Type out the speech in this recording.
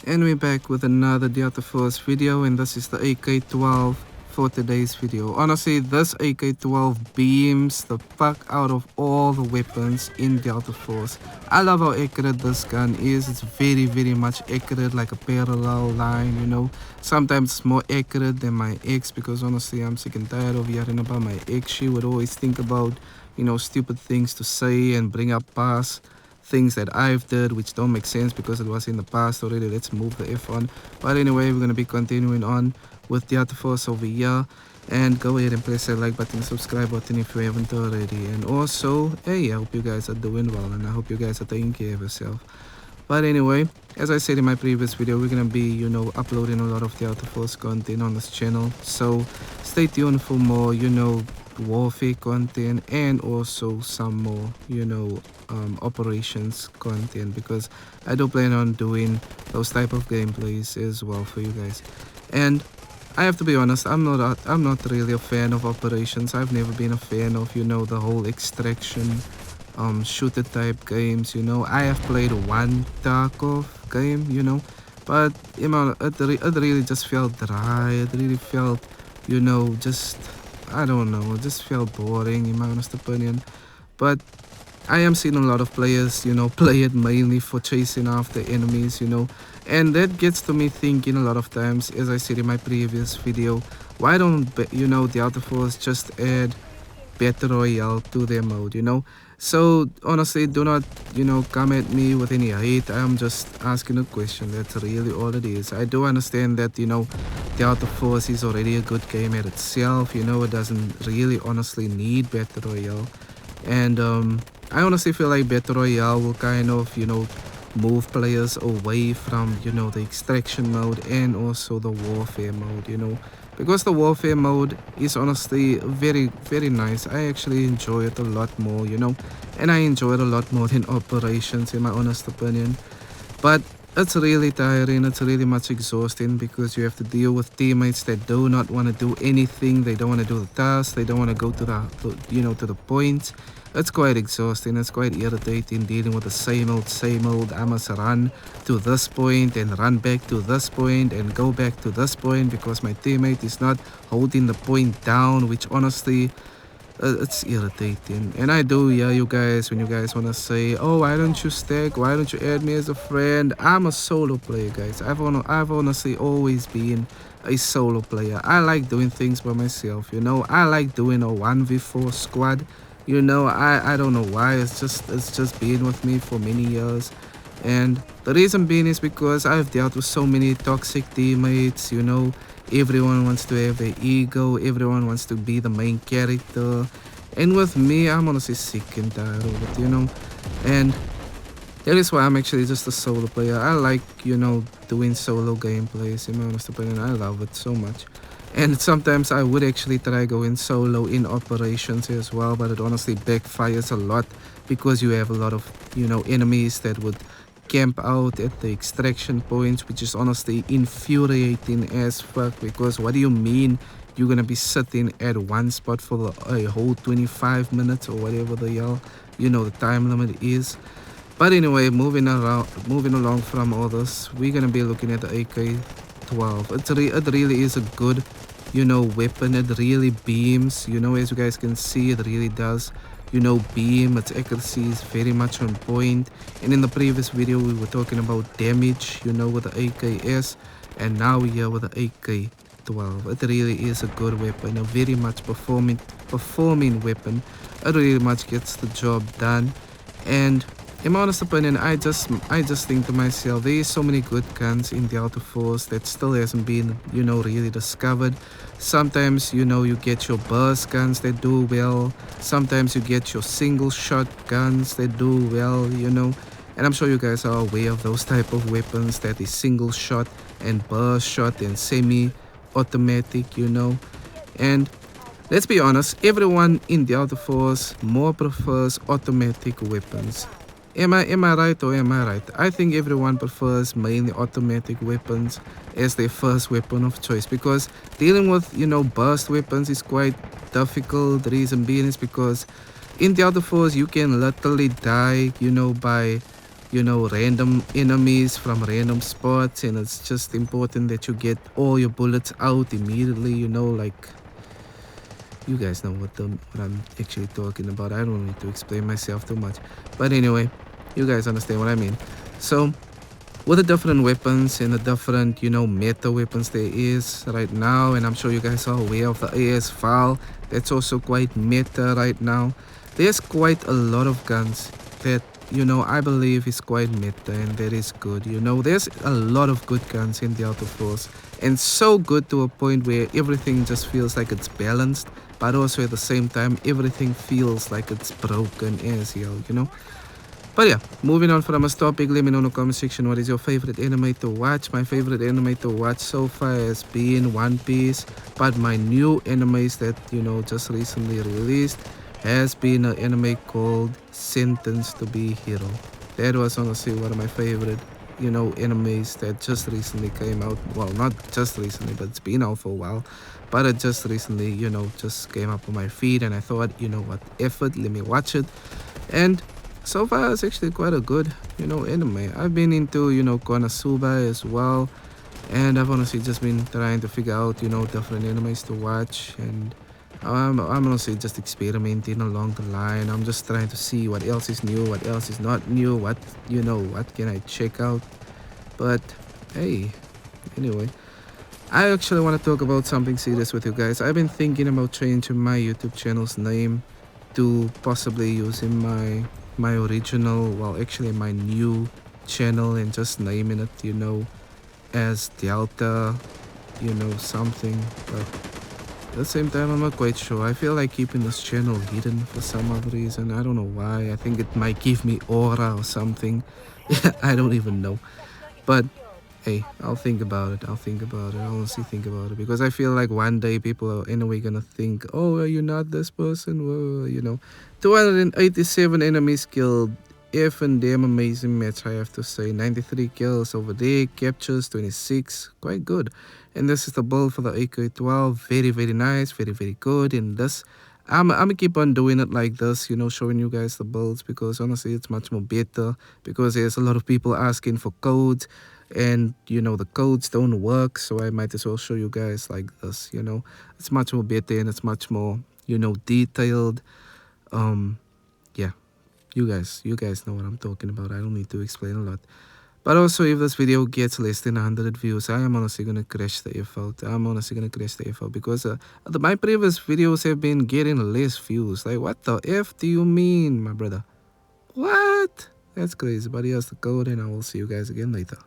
And we're back with another Delta Force video, and this is the AK12 for today's video. Honestly, this AK12 beams the fuck out of all the weapons in Delta Force. I love how accurate this gun is. It's very much accurate, like a parallel line, you know. Sometimes it's more accurate than my ex, because honestly I'm sick and tired of hearing about my ex. She would always think about, you know, stupid things to say and bring up past things that I've did which don't make sense because it was in the past already. Let's move the F on. But anyway, we're gonna be continuing on with the other force over here. And go ahead and press that like button, subscribe button if you haven't already. And also, hey, I hope you guys are doing well and I hope you guys are taking care of yourself. But anyway, as I said in my previous video, we're gonna be, you know, uploading a lot of the Outer Force content on this channel. So stay tuned for more, you know, warfare content and also some more, you know, operations content, because I do plan on doing those type of gameplays as well for you guys. And I have to be honest, I'm not really a fan of operations. I've never been a fan of, you know, the whole extraction shooter type games, you know. I have played one Tarkov game, you know, but you know, it really just felt dry. It really felt, you know, just, I don't know, it just felt boring in my honest opinion. But I am seeing a lot of players, you know, play it mainly for chasing after enemies, you know, and that gets to me thinking a lot of times, as I said in my previous video, why don't, you know, the Outer Force just add Battle Royale to their mode, you know. So honestly, do not, you know, come at me with any hate. I'm just asking a question. That's really all it is. I do understand that, you know, the Outer Force is already a good game at itself, you know. It doesn't really honestly need Battle Royale. And I honestly feel like Battle Royale will kind of, you know, move players away from, you know, the extraction mode and also the warfare mode, you know, because the warfare mode is honestly very nice. I actually enjoy it a lot more, you know, and I enjoy it a lot more than operations in my honest opinion. But it's really tiring, it's really much exhausting, because you have to deal with teammates that do not want to do anything. They don't want to do the task, they don't want to go to the, you know, to the point. It's quite exhausting, it's quite irritating dealing with the same old. I must run to this point and run back to this point and go back to this point because my teammate is not holding the point down, which honestly, it's irritating. And I do hear you guys when you guys want to say, oh, why don't you stack, why don't you add me as a friend? I'm a solo player, guys. I've honestly always been a solo player. I like doing things by myself, you know. I like doing a 1v4 squad, you know. I don't know why. It's just been with me for many years. And the reason being is because I've dealt with so many toxic teammates, you know. Everyone wants to have their ego, everyone wants to be the main character. And with me, I'm honestly sick and tired of it, you know. And that is why I'm actually just a solo player. I like, you know, doing solo gameplays, in my honest opinion. I love it so much. And sometimes I would actually try going solo in operations as well, but it honestly backfires a lot because you have a lot of, you know, enemies that would camp out at the extraction points, which is honestly infuriating as fuck. Because what do you mean you're gonna be sitting at one spot for a whole 25 minutes or whatever the hell, you know, the time limit is? But anyway, moving along from all this, we're gonna be looking at the AK12. It really is a good, you know, weapon. It really beams, you know, as you guys can see, it really does, you know, beam. Its accuracy is very much on point. And in the previous video we were talking about damage, you know, with the AKS, and now we are with the AK12. It really is a good weapon, a very much performing weapon. It really much gets the job done. And in my honest opinion, I just think to myself, there is so many good guns in the Outer Force that still hasn't been, you know, really discovered. Sometimes, you know, you get your burst guns that do well. Sometimes you get your single shot guns that do well, you know. And I'm sure you guys are aware of those type of weapons, that is single shot and burst shot and semi-automatic, you know. And let's be honest, everyone in the Outer Force more prefers automatic weapons. Am I right or am I right? I think everyone prefers mainly automatic weapons as their first weapon of choice, because dealing with, you know, burst weapons is quite difficult. The reason being is because in the Outer Force you can literally die, you know, by random enemies from random spots, and it's just important that you get all your bullets out immediately, like you guys know what I'm actually talking about. I don't need to explain myself too much. But anyway, you guys understand what I mean. So with the different weapons and the different, meta weapons there is right now, and I'm sure you guys are aware of the AS file. That's also quite meta right now. There's quite a lot of guns that, I believe is quite meta, and that is good. There's a lot of good guns in the Auto Force, and so good to a point where everything just feels like it's balanced, but also at the same time, everything feels like it's broken as hell. But yeah, moving on from this topic, let me know in the comment section what is your favorite anime to watch. My favorite anime to watch so far has been One Piece, but my new animes that just recently released has been an anime called Sentenced to Be Hero. That was honestly one of my favorite animes that just recently came out. Well, not just recently, but it's been out for a while. But it just recently just came up on my feed, and I thought, what, effort, let me watch it. And so far it's actually quite a good anime. I've been into Konosuba as well, and I've honestly just been trying to figure out different animes to watch, and I'm honestly just experimenting along the line. I'm just trying to see what else is new, what else is not new, what can I check out. But hey, anyway, I actually want to talk about something serious with you guys. I've been thinking about changing my YouTube channel's name to possibly using my original, well, actually my new channel, and just naming it, as Delta, something. But at the same time, I'm not quite sure. I feel like keeping this channel hidden for some other reason. I don't know why. I think it might give me aura or something. I don't even know. But hey, I'll think about it. I'll think about it. I'll honestly think about it, because I feel like one day people are anyway gonna think, oh, are you not this person? Whoa. 287 enemies killed. If and damn amazing match, I have to say. 93 kills over there, captures 26, quite good. And this is the build for the AK12. Very, very nice, very, very good. And this, I'm gonna keep on doing it like this, showing you guys the builds, because honestly it's much more better, because there's a lot of people asking for codes, and the codes don't work, so I might as well show you guys like this. It's much more better, and it's much more detailed. Yeah, you guys know what I'm talking about. I don't need to explain a lot. But also, if this video gets less than 100 views, I am honestly gonna crash the F out. I'm honestly gonna crash the F out, because my previous videos have been getting less views. Like, what the F do you mean, my brother? What? That's crazy. But here's the code, and I will see you guys again later.